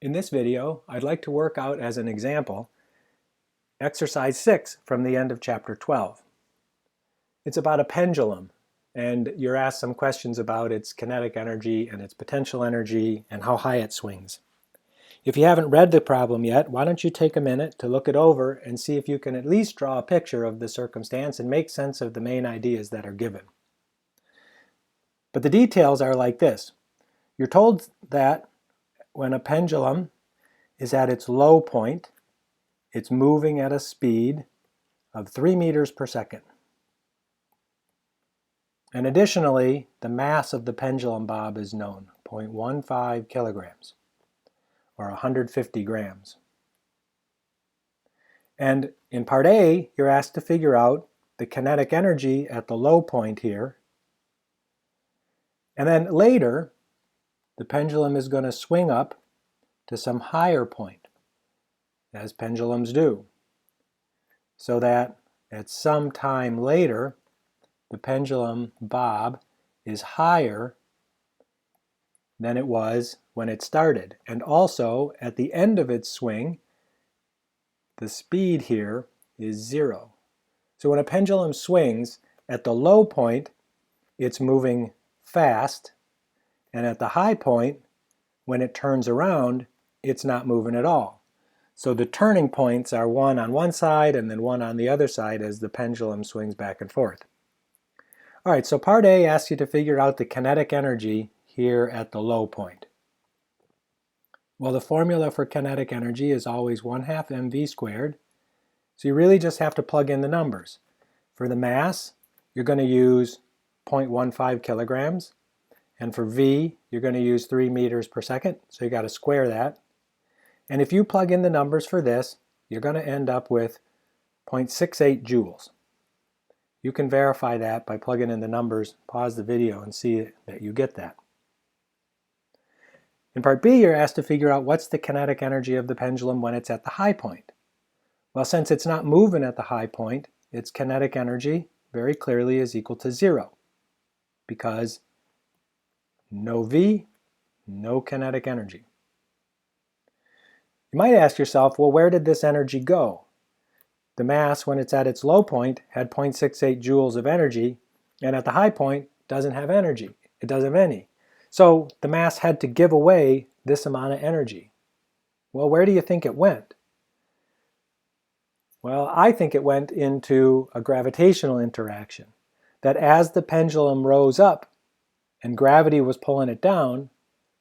In this video, I'd like to work out as an example exercise 6 from the end of chapter 12. It's about a pendulum, and you're asked some questions about its kinetic energy and its potential energy and how high it swings. If you haven't read the problem yet, why don't you take a minute to look it over and see if you can at least draw a picture of the circumstance and make sense of the main ideas that are given. But the details are like this. You're told that when a pendulum is at its low point, it's moving at a speed of 3 meters per second. And additionally, the mass of the pendulum bob is known, 0.15 kilograms, or 150 grams. And in part A, you're asked to figure out the kinetic energy at the low point here. And then later, the pendulum is going to swing up to some higher point, as pendulums do, so that at some time later, the pendulum bob is higher than it was when it started. And also, at the end of its swing, the speed here is 0. So when a pendulum swings, at the low point, it's moving fast, and at the high point, when it turns around, it's not moving at all. So the turning points are one on one side and then one on the other side as the pendulum swings back and forth. All right, so part A asks you to figure out the kinetic energy here at the low point. Well, the formula for kinetic energy is always 1/2 mv squared. So you really just have to plug in the numbers. For the mass, you're going to use 0.15 kilograms. And for V, you're going to use 3 meters per second. So you got to square that. And if you plug in the numbers for this, you're going to end up with 0.68 joules. You can verify that by plugging in the numbers, pause the video, and see that you get that. In part B, you're asked to figure out what's the kinetic energy of the pendulum when it's at the high point. Well, since it's not moving at the high point, its kinetic energy very clearly is equal to 0, because no V, no kinetic energy. You might ask yourself, well, where did this energy go? The mass, when it's at its low point, had 0.68 joules of energy, and at the high point, doesn't have energy. It doesn't have any. So the mass had to give away this amount of energy. Well, where do you think it went? Well, I think it went into a gravitational interaction. That as the pendulum rose up and gravity was pulling it down,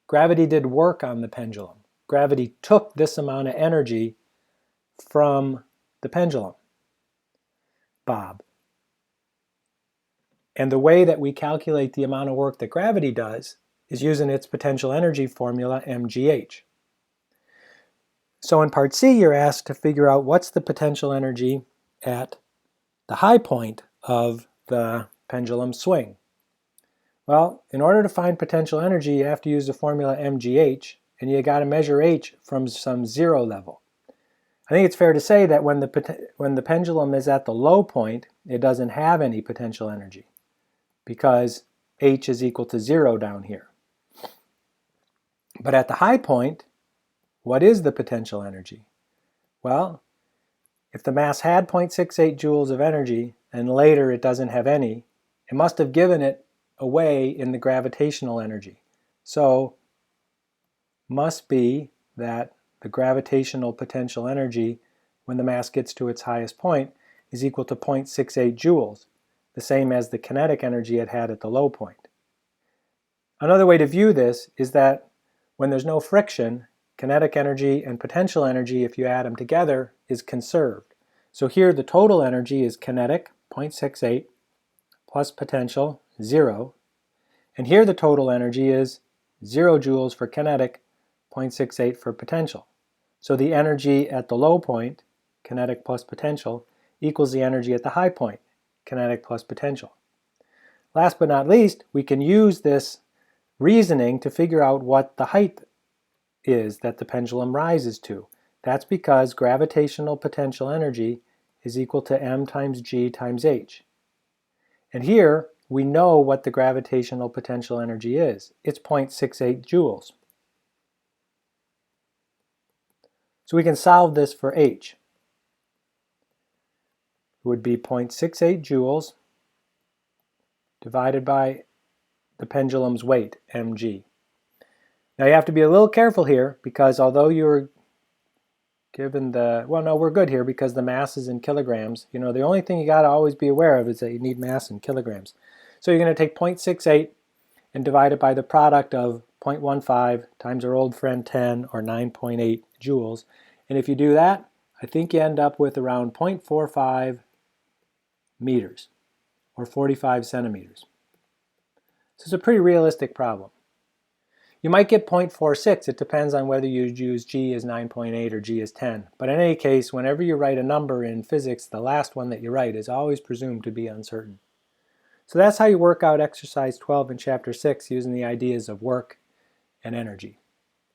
gravity did work on the pendulum. Gravity took this amount of energy from the pendulum bob. And the way that we calculate the amount of work that gravity does is using its potential energy formula, mgh. So in part C, you're asked to figure out what's the potential energy at the high point of the pendulum swing. Well, in order to find potential energy, you have to use the formula mgh, and you got to measure h from some 0 level. I think it's fair to say that when the pendulum is at the low point, it doesn't have any potential energy, because h is equal to 0 down here. But at the high point, what is the potential energy? Well, if the mass had 0.68 joules of energy and later it doesn't have any, it must have given it away in the gravitational energy. So must be that the gravitational potential energy when the mass gets to its highest point is equal to 0.68 joules, the same as the kinetic energy it had at the low point. Another way to view this is that when there's no friction, kinetic energy and potential energy, if you add them together, is conserved. So here the total energy is kinetic, 0.68, plus potential, 0. And here the total energy is 0 joules for kinetic, 0.68 for potential. So the energy at the low point, kinetic plus potential, equals the energy at the high point, kinetic plus potential. Last but not least, we can use this reasoning to figure out what the height is that the pendulum rises to. That's because gravitational potential energy is equal to m times g times h. And here, we know what the gravitational potential energy is. It's 0.68 joules. So we can solve this for H. It would be 0.68 joules divided by the pendulum's weight, mg. Now you have to be a little careful here because although you're given the, well no, we're good here because the mass is in kilograms. You know, the only thing you got to always be aware of is that you need mass in kilograms. So you're going to take 0.68 and divide it by the product of 0.15 times our old friend 10, or 9.8 joules. And if you do that, I think you end up with around 0.45 meters, or 45 centimeters. So it's a pretty realistic problem. You might get 0.46, it depends on whether you use G as 9.8 or G as 10. But in any case, whenever you write a number in physics, the last one that you write is always presumed to be uncertain. So that's how you work out exercise 12 in chapter 6 using the ideas of work and energy.